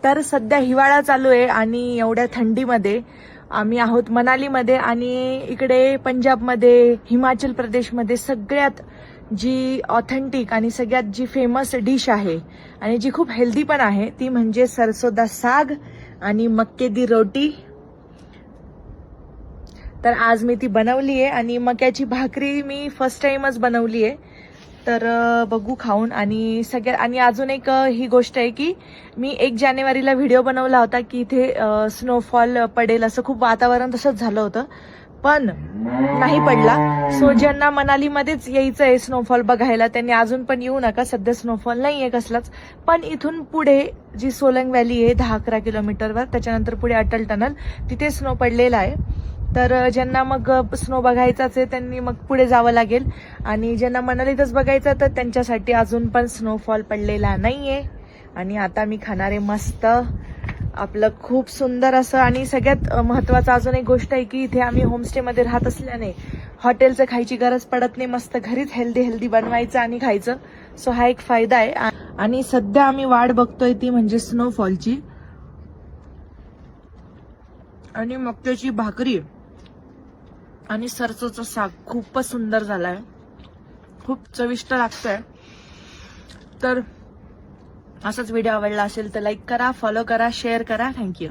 तर सध्या हिवाळा चालू आहे आणि एवढ्या थंडीमध्ये आम्ही आहोत मनालीमध्ये आणि इकडे पंजाबमध्ये हिमाचल प्रदेशमध्ये सगळ्यात जी ऑथेंटिक आणि सगळ्यात जी फेमस डिश आहे आणि जी खूप हेल्दी पण आहे ती म्हणजे सरसों दा साग आणि मक्के दी रोटी। तर आज मी ती बनवली आहे आणि मक्याची भाकरी मी फर्स्ट टाइमच बनवली आहे। तर बघू खाऊन आणि सगळ्यात आणि अजून एक ही गोष्ट आहे की मी 1 जानेवारीला व्हिडिओ बनवला होता की इथे स्नोफॉल पडेल असं खूप वातावरण तसंच झालं होतं पण नाही पडला। सो ज्यांना मनालीमध्येच यायचं आहे स्नोफॉल बघायला त्यांनी अजून पण येऊ नका, सध्या स्नोफॉल नाही आहे कसलाच। पण इथून पुढे जी सोलंग व्हॅली आहे 10-11 किलोमीटरवर, त्याच्यानंतर पुढे अटल टनल, तिथे स्नो पडलेला आहे। तर ज्यांना मग स्नो बघायचाच आहे त्यांनी मग पुढे जावं लागेल आणि ज्यांना मनालीतच बघायचं तर त्यांच्यासाठी अजून पण स्नोफॉल पडलेला नाहीये। आणि आता मी खाणार आहे मस्त आपलं खूप सुंदर असं, आणि सगळ्यात महत्त्वाचं अजून एक गोष्ट आहे की इथे आम्ही होमस्टेमध्ये राहत असल्याने हॉटेलचं खायची गरज पडत नाही, मस्त घरीच हेल्दी बनवायचं आणि खायचं। सो हा एक फायदा आहे। आणि सध्या आम्ही वाट बघतोय ती म्हणजे स्नोफॉलची आणि मक्याची भाकरी आणि सरसोचं साग खूपच सुंदर झालाय, खूप चविष्ट लागतंय। तर असाच व्हिडिओ आवडला असेल तर लाईक करा, फॉलो करा, शेअर करा। थँक्यू।